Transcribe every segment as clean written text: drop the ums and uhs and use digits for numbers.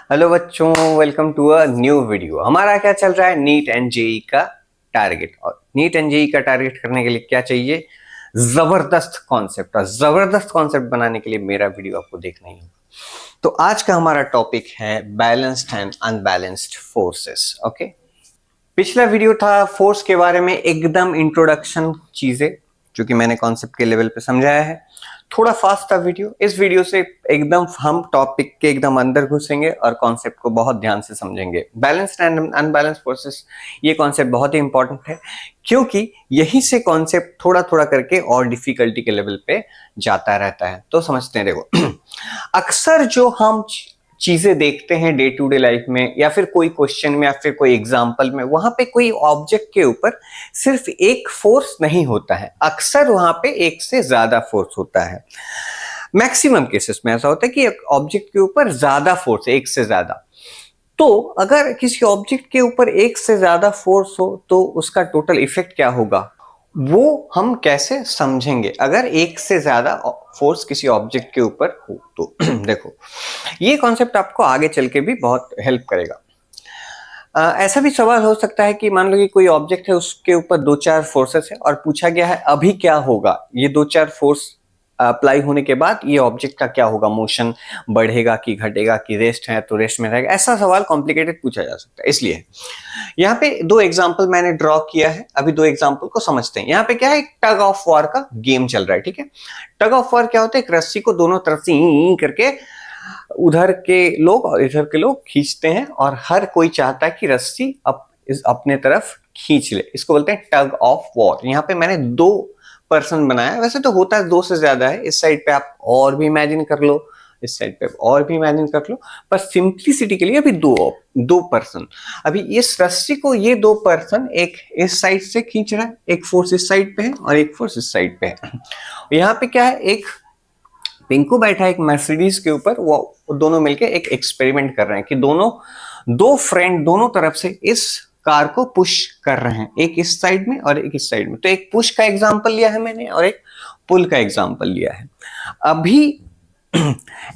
Hello बच्चों, welcome to a new video. हमारा क्या चल रहा है? नीट एंड जेई का टारगेट। और नीट एंड जेई का टारगेट करने के लिए क्या चाहिए? जबरदस्त कॉन्सेप्ट। और जबरदस्त कॉन्सेप्ट बनाने के लिए मेरा वीडियो आपको देखना ही होगा। तो आज का हमारा टॉपिक है balanced and unbalanced forces. Okay, पिछला वीडियो था फोर्स के बारे में, एकदम इंट्रोडक्शन चीजें जो कि मैंने कॉन्सेप्ट के लेवल पे समझाया है। थोड़ा फास्ट था वीडियो। इस वीडियो से एकदम हम टॉपिक के एकदम अंदर घुसेंगे और कॉन्सेप्ट को बहुत ध्यान से समझेंगे। बैलेंस्ड एंड अनबैलेंस्ड फोर्सेस, ये कॉन्सेप्ट बहुत ही इंपॉर्टेंट है क्योंकि यही से कॉन्सेप्ट थोड़ा थोड़ा करके और डिफिकल्टी के लेवल पे जाता रहता है। तो समझते हैं। देखो, अक्सर जो हम चीजें देखते हैं डे टू डे लाइफ में, या फिर कोई क्वेश्चन में, या फिर कोई एग्जांपल में, वहां पे कोई ऑब्जेक्ट के ऊपर सिर्फ एक फोर्स नहीं होता है, अक्सर वहां पे एक से ज्यादा फोर्स होता है। मैक्सिमम केसेस में ऐसा होता है कि एक ऑब्जेक्ट के ऊपर ज्यादा फोर्स है, एक से ज्यादा। तो अगर किसी ऑब्जेक्ट के ऊपर एक से ज्यादा फोर्स हो तो उसका टोटल इफेक्ट क्या होगा, वो हम कैसे समझेंगे अगर एक से ज्यादा फोर्स किसी ऑब्जेक्ट के ऊपर हो तो। देखो, ये कॉन्सेप्ट आपको आगे चल के भी बहुत हेल्प करेगा। ऐसा भी सवाल हो सकता है कि मान लो कि कोई ऑब्जेक्ट है, उसके ऊपर दो चार फोर्सेस है और पूछा गया है अभी क्या होगा, ये दो चार फोर्स अप्लाई होने के बाद ये ऑब्जेक्ट का क्या होगा, मोशन बढ़ेगा कि घटेगा, कि रेस्ट है तो रेस्ट में रहेगा। ऐसा सवाल कॉम्प्लिकेटेड पूछा जा सकता है। इसलिए यहाँ पे दो एग्जाम्पल मैंने ड्रॉ किया है। अभी दो एग्जाम्पल को समझते हैं। यहाँ पे क्या है, एक टग ऑफ वॉर का गेम चल रहा है। ठीक है, टग ऑफ वॉर क्या होता है? एक रस्सी को दोनों तरफ से करके उधर के लोग और इधर के लोग खींचते हैं और हर कोई चाहता है कि रस्सी अपने तरफ खींच ले। इसको बोलते हैं टग ऑफ वॉर। यहाँ पे मैंने दो पर्सन बनाया, वैसे तो होता है दो से ज्यादा है। इस साइड पे आप और भी इमेजिन कर लो, इस साइड पे और भी इमेजिन कर लो, पर सिंप्लिसिटी के लिए अभी दो पर्सन। अभी इस रस्सी को ये दो पर्सन एक इस साइड से खींच रहा है, एक फोर्स इस साइड पे है और एक फोर्स इस साइड पे है। यहाँ पे क्या है, एक पिंकू बैठा है एक मर्सिडीज के ऊपर। वो दोनों मिलके एक एक्सपेरिमेंट कर रहे हैं कि दो फ्रेंड दोनों तरफ से इस कार को पुश कर रहे हैं, एक इस साइड में और एक इस साइड में। तो एक पुश का एग्जांपल लिया है मैंने और एक पुल का एग्जांपल लिया है। अभी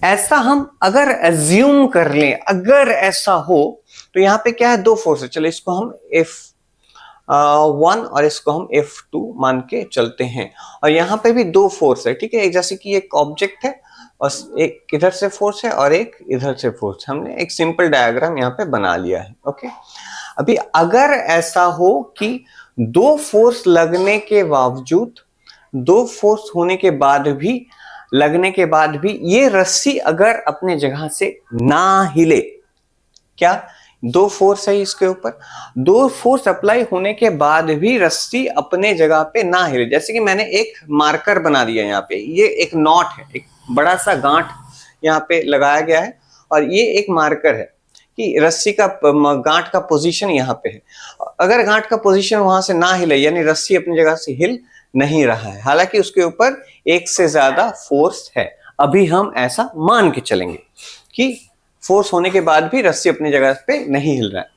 ऐसा हम अगर एज्यूम कर लें, अगर ऐसा हो तो यहाँ पे क्या है, दो फोर्स है। चलो इसको हम F1 और इसको हम F2 मान के चलते हैं। और यहाँ पे भी दो फोर्स है। ठीक है, जैसे कि एक ऑब्जेक्ट है और एक इधर से फोर्स है और एक इधर से फोर्स। हमने एक सिंपल डायग्राम यहाँ पे बना लिया है। ओके, अभी अगर ऐसा हो कि दो फोर्स लगने के बावजूद, दो फोर्स होने के बाद भी, लगने के बाद भी ये रस्सी अगर अपने जगह से ना हिले, क्या दो फोर्स है इसके ऊपर, दो फोर्स अप्लाई होने के बाद भी रस्सी अपने जगह पे ना हिले। जैसे कि मैंने एक मार्कर बना दिया यहाँ पे, ये एक नॉट है, एक बड़ा सा गांठ यहाँ पे लगाया गया है और ये एक मार्कर है कि रस्सी का गांठ का पोजीशन यहाँ पे है। अगर गांठ का पोजीशन वहां से ना हिले, यानी रस्सी अपनी जगह से हिल नहीं रहा है, हालांकि उसके ऊपर एक से ज्यादा फोर्स है। अभी हम ऐसा मान के चलेंगे कि फोर्स होने के बाद भी रस्सी अपनी जगह पे नहीं हिल रहा है।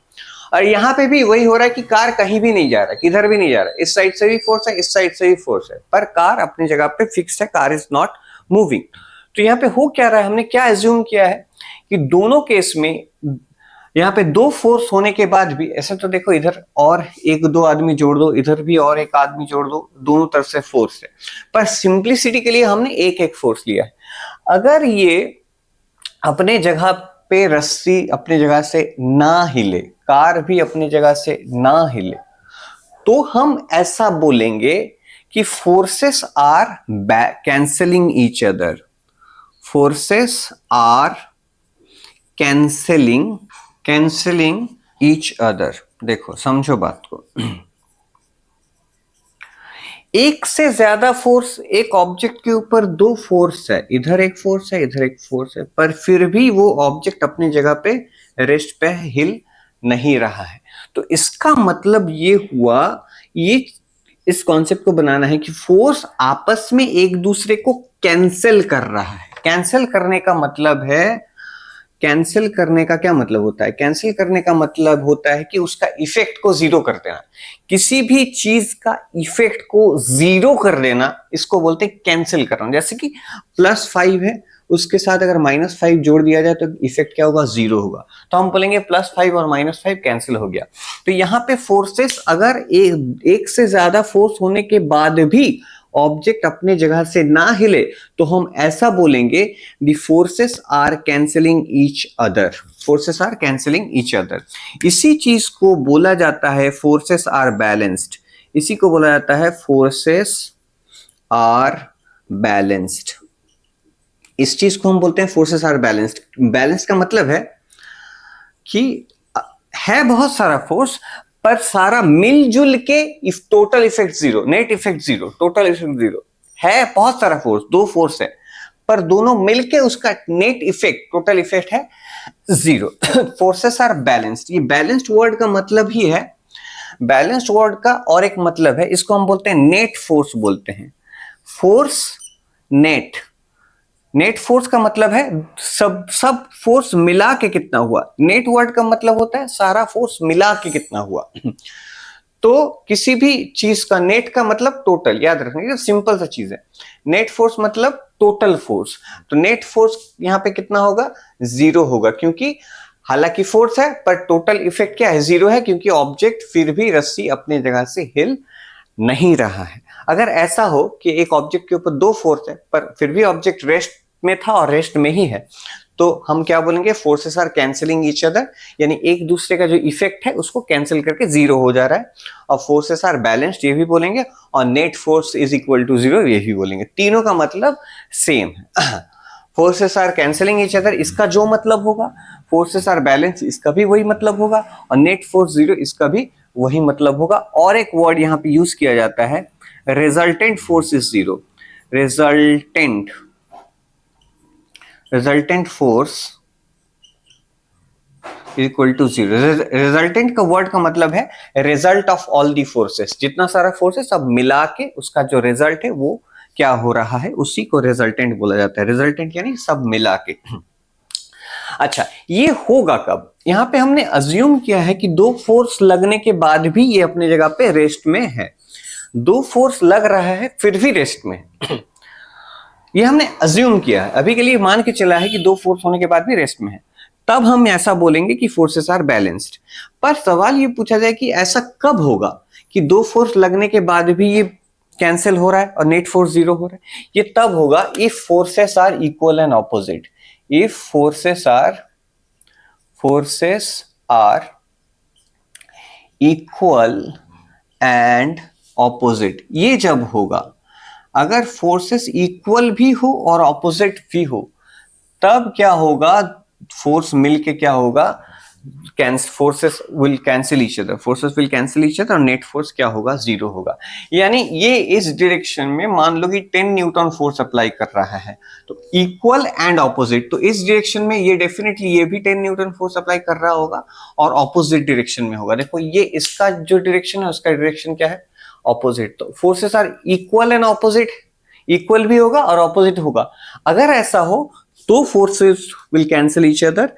और यहाँ पे भी वही हो रहा है कि कार कहीं भी नहीं जा रहा है, किधर भी नहीं जा रहा है। इस साइड से भी फोर्स है, इस साइड से भी फोर्स है, पर कार अपनी जगह पे फिक्स है, कार इज नॉट मूविंग। तो यहाँ पे हो क्या रहा है, हमने क्या एज्यूम किया है कि दोनों केस में यहाँ पे दो फोर्स होने के बाद भी, ऐसे तो देखो इधर और एक दो आदमी जोड़ दो, इधर भी और एक आदमी जोड़ दो, दोनों तरफ से फोर्स है, पर सिंप्लिसिटी के लिए हमने एक एक फोर्स लिया है। अगर ये अपने जगह पे रस्सी अपनी जगह से ना हिले, कार भी अपनी जगह से ना हिले, तो हम ऐसा बोलेंगे कि forces are cancelling each other. Forces are cancelling each other. देखो समझो बात को, एक से ज्यादा फोर्स एक ऑब्जेक्ट के ऊपर, दो फोर्स है, इधर एक फोर्स है, इधर एक फोर्स है, पर फिर भी वो ऑब्जेक्ट अपनी जगह पे रेस्ट पे हिल नहीं रहा है। तो इसका मतलब ये हुआ, ये इस कॉन्सेप्ट को बनाना है कि फोर्स आपस में एक दूसरे को कैंसिल कर रहा है। कैंसिल करने का मतलब है, कैंसिल करने का क्या मतलब होता है? कैंसिल करने का मतलब होता है कि उसका इफेक्ट को जीरो कर देना। किसी भी चीज का इफेक्ट को जीरो कर देना, इसको बोलते हैं कैंसिल करना। जैसे कि +5 है उसके साथ अगर -5 जोड़ दिया जाए तो इफेक्ट क्या होगा, 0 होगा। तो हम बोलेंगे +5 और -5 कैंसिल हो गया। तो यहाँ पे फोर्सेस अगर एक से ज्यादा फोर्स होने के बाद भी ऑब्जेक्ट अपने जगह से ना हिले तो हम ऐसा बोलेंगे the forces are cancelling each other, forces are cancelling each other. इसी चीज को बोला जाता है फोर्सेस आर बैलेंस्ड, इसी को बोला जाता है फोर्सेस आर बैलेंस्ड। इस चीज को हम बोलते हैं फोर्सेस आर बैलेंस्ड। बैलेंस का मतलब है कि है बहुत सारा फोर्स पर सारा मिलजुल के if total effect 0, net effect 0, total effect 0 है। बहुत सारा फोर्स, 2 फोर्स है पर दोनों मिलके उसका नेट इफेक्ट, टोटल इफेक्ट है 0। Forces are balanced. ये बैलेंस्ड वर्ड का मतलब ही है, बैलेंस्ड वर्ड का और एक मतलब है, इसको हम बोलते हैं नेट फोर्स बोलते हैं। फोर्स नेट, नेट फोर्स का मतलब है सब फोर्स मिला के कितना हुआ। नेट वर्ड का मतलब होता है सारा फोर्स मिला के कितना हुआ। तो किसी भी चीज का नेट का मतलब टोटल, याद रखना, सिंपल सा चीज है। नेट फोर्स मतलब टोटल फोर्स। तो नेट फोर्स यहां पे कितना होगा, 0 होगा, क्योंकि हालांकि फोर्स है पर टोटल इफेक्ट क्या है, 0 है, क्योंकि ऑब्जेक्ट फिर भी रस्सी अपने जगह से हिल नहीं रहा है। अगर ऐसा हो कि एक ऑब्जेक्ट के ऊपर 2 फोर्स है पर फिर भी ऑब्जेक्ट रेस्ट में था और रेस्ट में ही है, तो हम क्या बोलेंगे, forces are cancelling each other, यानी एक दूसरे का जो इफेक्ट है उसको कैंसिल करके 0 हो जा रहा है। और फोर्सेस आर बैलेंस्ड ये भी बोलेंगे, और net force is equal to 0 ये भी बोलेंगे। तीनों का मतलब सेम है। Forces are cancelling each other इसका जो मतलब होगा, फोर्सेस आर बैलेंस इसका भी वही मतलब होगा, और नेट फोर्स 0 इसका भी वही मतलब होगा। और एक वर्ड यहाँ पे यूज किया जाता है, resultant force is 0। Resultant force equal to 0। Resultant का वर्ड का मतलब है result of all the forces, जितना सारा फोर्स है सब मिला के उसका जो रिजल्ट है वो क्या हो रहा है, उसी को रिजल्टेंट बोला जाता है। रिजल्टेंट यानी सब मिला के। अच्छा, ये होगा कब, यहां पे हमने अज्यूम किया है कि 2 फोर्स लगने के बाद भी ये अपने जगह पे रेस्ट में है। 2 फोर्स लग रहा है फिर भी रेस्ट में है। ये हमने अज्यूम किया है, अभी के लिए मान के चला है कि 2 फोर्स होने के बाद भी रेस्ट में है, तब हम ऐसा बोलेंगे कि फोर्सेस आर बैलेंस्ड। पर सवाल ये पूछा जाए कि ऐसा कब होगा कि 2 फोर्स लगने के बाद भी ये कैंसिल हो रहा है और नेट फोर्स 0 हो रहा है। ये तब होगा if forces are equal and opposite. If forces are equal and opposite, ये जब होगा, अगर फोर्सेस इक्वल भी हो और ऑपोजिट भी हो, तब क्या होगा, फोर्स मिलके क्या होगा, forces will cancel each other, forces will cancel each other, और नेट फोर्स क्या होगा, 0 होगा। यानी ये इस डायरेक्शन में मान लो कि 10 न्यूटन फोर्स अप्लाई कर रहा है, तो इक्वल एंड ऑपोजिट, तो इस डायरेक्शन में ये डेफिनेटली ये भी 10 न्यूटन फोर्स अप्लाई कर रहा होगा और ऑपोजिट डायरेक्शन में होगा। देखो ये इसका जो डायरेक्शन है उसका डायरेक्शन क्या है, ऑपोजिट। तो forces are equal and opposite, equal भी होगा और ऑपोजिट होगा। अगर ऐसा हो तो forces will cancel each other,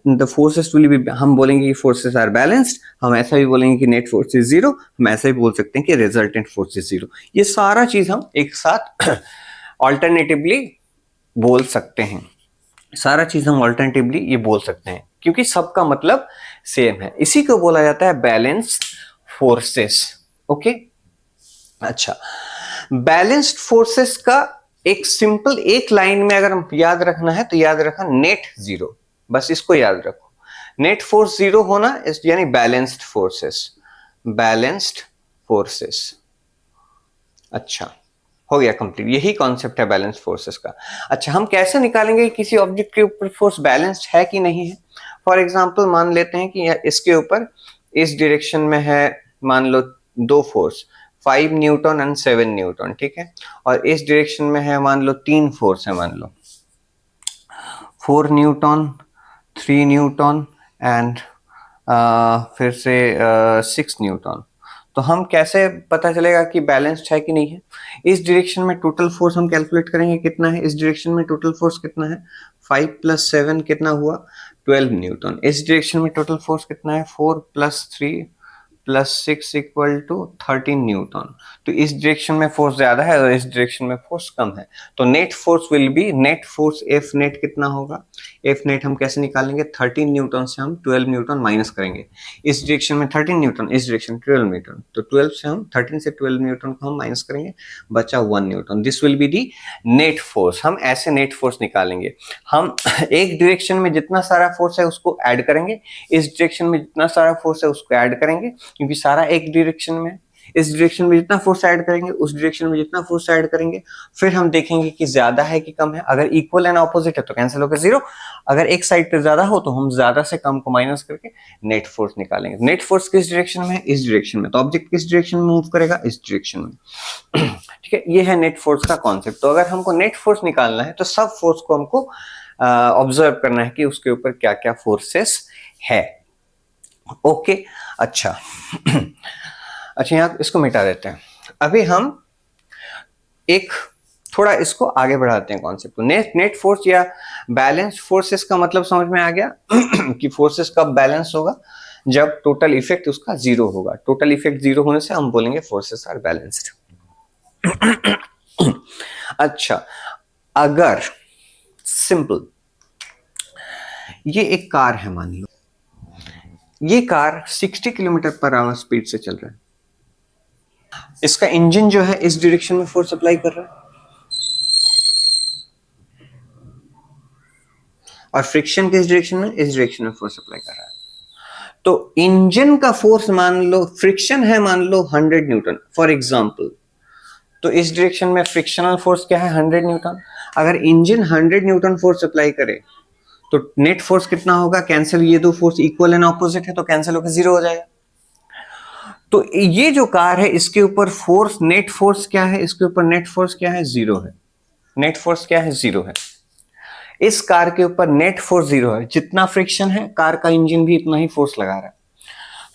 the forces will be, हम बोलेंगे कि फोर्सेस आर बैलेंस्ड, हम ऐसा भी बोलेंगे कि नेट फोर्स इज 0, हम ऐसा भी बोल सकते हैं कि रिजल्टेंट फोर्स इज 0। ये सारा चीज हम एक साथ ऑल्टरनेटिवली बोल सकते हैं, सारा चीज हम ऑल्टरनेटिवली ये बोल सकते हैं, क्योंकि सबका मतलब सेम है। इसी को बोला जाता है बैलेंस्ड फोर्सेस। ओके, अच्छा, बैलेंस्ड फोर्सेस का एक सिंपल एक लाइन में अगर याद रखना है तो याद रखा नेट 0, बस इसको याद रखो। नेट फोर्स 0 होना यानी बैलेंस्ड फोर्सेस, बैलेंस्ड फोर्सेस। अच्छा, हो गया कंप्लीट, यही कॉन्सेप्ट है बैलेंस फोर्सेस का। अच्छा, हम कैसे निकालेंगे किसी ऑब्जेक्ट के ऊपर फोर्स बैलेंस्ड है कि नहीं है। फॉर एग्जांपल मान लेते हैं कि इसके ऊपर इस डायरेक्शन में है मान लो 2 फोर्स, 5 न्यूटन एंड 7 न्यूटन, ठीक है, और इस डायरेक्शन में है मान लो 3 फोर्स है, मान लो 4 न्यूटन, 3 न्यूटन एंड फिर से 6 न्यूटन। तो हम कैसे पता चलेगा कि बैलेंस्ड है कि नहीं है। इस डायरेक्शन में टोटल फोर्स हम कैलकुलेट करेंगे कितना है, इस डायरेक्शन में टोटल फोर्स कितना है, 5 + 7 कितना हुआ, 12 न्यूटन। इस डायरेक्शन में टोटल फोर्स कितना है, 4 + 3 +6 इक्वल टू 13 न्यूटन। तो इस डायरेक्शन में फोर्स ज्यादा है और इस डायरेक्शन में फोर्स कम है, तो net force will be, net force F net कितना होगा, एफ नेट हम कैसे निकालेंगे, 13 न्यूटन से हम 12 न्यूटन माइनस करेंगे। इस डायरेक्शन में 13 न्यूटन, इस डायरेक्शन 12 न्यूटन, तो 12 से हम 13 से 12 न्यूटन को हम माइनस करेंगे, बचा 1 Newton. This will be the net force. हम ऐसे नेट फोर्स निकालेंगे। हम एक डायरेक्शन में जितना सारा फोर्स है उसको ऐड करेंगे, इस डायरेक्शन में जितना सारा फोर्स है उसको ऐड करेंगे, क्योंकि सारा एक डायरेक्शन में। इस डायरेक्शन में जितना फोर्स ऐड करेंगे, उस डायरेक्शन में जितना फोर्स ऐड करेंगे, फिर हम देखेंगे कि ज्यादा है कि कम है। अगर इक्वल एंड ऑपोजिट है तो कैंसिल होकर 0। अगर एक साइड पे ज्यादा हो तो हम ज्यादा से कम को माइनस करके नेट फोर्स निकालेंगे। नेट फोर्स किस डायरेक्शन में है, इस डायरेक्शन में, तो ऑब्जेक्ट किस डायरेक्शन में मूव करेगा, इस डायरेक्शन में। ठीक है, ये है नेट फोर्स का कॉन्सेप्ट। तो अगर हमको नेट फोर्स निकालना है तो सब फोर्स को हमको ऑब्जर्व करना है कि उसके ऊपर क्या क्या फोर्सेस है। ओके, अच्छा अच्छा, यहाँ इसको मिटा देते हैं। अभी हम एक थोड़ा इसको आगे बढ़ाते हैं कॉन्सेप्ट को। नेट फोर्स या बैलेंस फोर्सेस का मतलब समझ में आ गया कि फोर्सेस कब बैलेंस होगा, जब टोटल इफेक्ट उसका 0 होगा। टोटल इफेक्ट 0 होने से हम बोलेंगे फोर्सेस आर बैलेंस्ड। अच्छा, अगर सिंपल ये एक कार है, मान लो ये car 60 kilometre per hour speed से चल रहा है, इसका इंजन जो है इस डायरेक्शन में फोर्स अप्लाई कर रहा है और फ्रिक्शन किस डायरेक्शन में, इस डायरेक्शन में फोर्स अप्लाई कर रहा है। तो इंजन का फोर्स मान लो, फ्रिक्शन है मान लो 100 न्यूटन फॉर एग्जांपल, तो इस डायरेक्शन में फ्रिक्शनल फोर्स क्या है, 100 न्यूटन। अगर इंजन 100 न्यूटन फोर्स अप्लाई करे तो नेट फोर्स कितना होगा, कैंसिल, ये दो फोर्स इक्वल एंड ऑपोजिट है तो कैंसिल होकर 0 हो जाएगा। तो ये जो कार है इसके ऊपर फोर्स, नेट फोर्स क्या है, इसके ऊपर नेट फोर्स क्या है, 0 है। नेट फोर्स क्या है, 0 है। इस कार के ऊपर नेट फोर्स 0 है, जितना फ्रिक्शन है कार का इंजन भी इतना ही फोर्स लगा रहा है।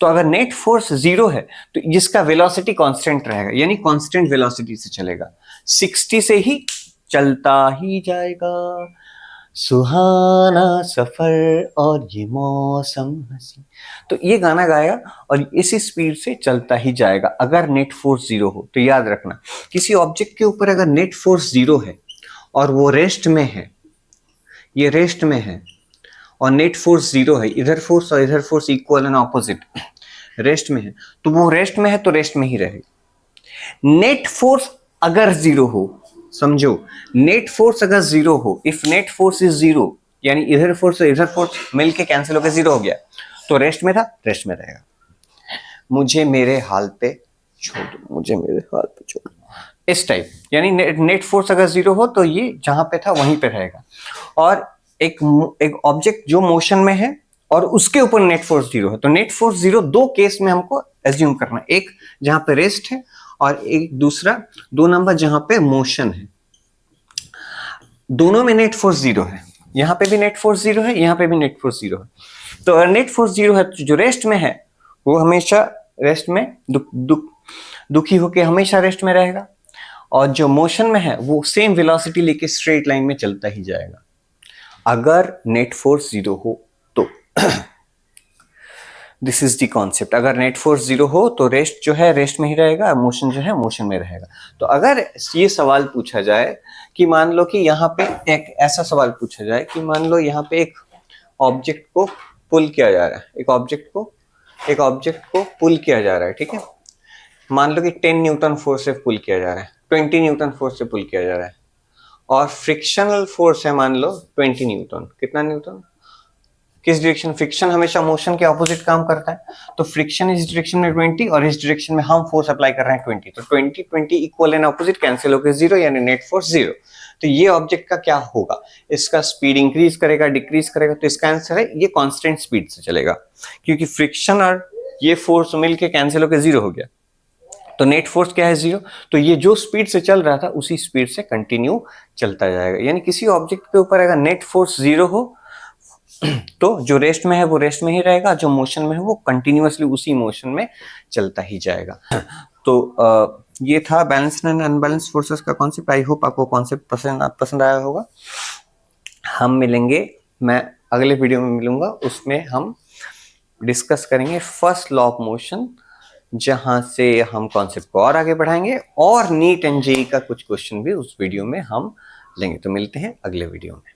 तो अगर नेट फोर्स 0 है तो जिसका वेलोसिटी कांस्टेंट रहेगा, यानी कांस्टेंट वेलोसिटी से चलेगा, 60 से ही चलता ही जाएगा, सुहाना सफर और ये मौसम हसी। तो ये गाना गाया और इसी स्पीड से चलता ही जाएगा अगर नेट फोर्स 0 हो। तो याद रखना, किसी ऑब्जेक्ट के ऊपर अगर नेट फोर्स 0 है और वो रेस्ट में है, ये रेस्ट में है और नेट फोर्स 0 है, इधर फोर्स और इधर force equal and opposite, rest में है, तो वो रेस्ट में है तो रेस्ट में ही रहेगा। नेट फोर्स अगर 0 हो, समझो, नेट फोर्स अगर 0 हो, इफ नेट फोर्स इज 0, यानी इधर फोर्स और इधर फोर्स मिलके कैंसिल होकर 0 हो गया, तो रेस्ट में था, रेस्ट में रहेगा। मुझे मेरे हाल पे छोड़ दो, मुझे मेरे हाल पे छोड़ दो, इस टाइप। यानी नेट फोर्स अगर 0 हो तो ये जहां पे था वहीं पे रहेगा। और एक ऑब्जेक्ट जो मोशन में है और उसके ऊपर नेट फोर्स 0 है, तो नेट फोर्स 0 दो केस में हमको एज्यूम करना है, एक जहां पे रेस्ट है और एक दूसरा 2 नंबर जहां पे मोशन है। दोनों में नेट फोर्स 0 है, यहां पे भी नेट फोर्स 0 है, यहां पे भी नेट फोर्स 0 है। तो अगर नेट फोर्स 0 है तो जो रेस्ट में है वो हमेशा रेस्ट में दुखी होके हमेशा रेस्ट में रहेगा, और जो मोशन में है वो सेम वेलोसिटी लेके स्ट्रेट लाइन में चलता ही जाएगा अगर नेट फोर्स 0 हो तो। This is the concept. अगर नेट फोर्स 0 हो तो रेस्ट जो है रेस्ट में ही रहेगा, मोशन जो है मोशन में रहेगा। तो अगर ये सवाल पूछा जाए कि मान लो कि यहाँ पे एक ऐसा सवाल पूछा जाए कि मान लो यहाँ पे एक ऑब्जेक्ट को पुल किया जा रहा है, एक ऑब्जेक्ट को पुल किया जा रहा है, ठीक है। मान लो कि 10 न्यूटन फोर्स से पुल किया जा रहा है, 20 न्यूटन फोर्स से पुल किया जा रहा है, और फ्रिक्शनल फोर्स है मान लो 20 न्यूटन। कितना न्यूटन, किस डायरेक्शन, फ्रिक्शन हमेशा मोशन के ऑपोजिट काम करता है, तो फ्रिक्शन इस डायरेक्शन में 20 और इस डायरेक्शन में हम फोर्स अप्लाई कर रहे हैं 20, तो 20 इक्वल एंड ऑपोजिट कैंसिल होकर 0, यानी नेट फोर्स 0। तो ये ऑब्जेक्ट का क्या होगा, इसका स्पीड इंक्रीज करेगा डिक्रीज करेगा, तो इसका आंसर है ये कांस्टेंट स्पीड से चलेगा, क्योंकि फ्रिक्शन और ये फोर्स मिलके कैंसिल होकर 0 हो गया। तो नेट फोर्स क्या है, 0। तो ये जो स्पीड से चल रहा था उसी स्पीड से कंटिन्यू चलता जाएगा। यानी किसी ऑब्जेक्ट के ऊपर अगर नेट फोर्स 0 हो तो जो रेस्ट में है वो रेस्ट में ही रहेगा, जो मोशन में है वो कंटिन्यूअसली उसी मोशन में चलता ही जाएगा। तो ये था बैलेंस्ड एंड अनबैलेंस्ड फोर्सेस का कॉन्सेप्ट। आई होप आपको कॉन्सेप्ट पसंद आया होगा। हम मिलेंगे, मैं अगले वीडियो में मिलूंगा, उसमें हम डिस्कस करेंगे फर्स्ट लॉ ऑफ मोशन, जहां से हम कॉन्सेप्ट को और आगे बढ़ाएंगे और नीट एंड जेईई का कुछ क्वेश्चन भी उस वीडियो में हम लेंगे। तो मिलते हैं अगले वीडियो में।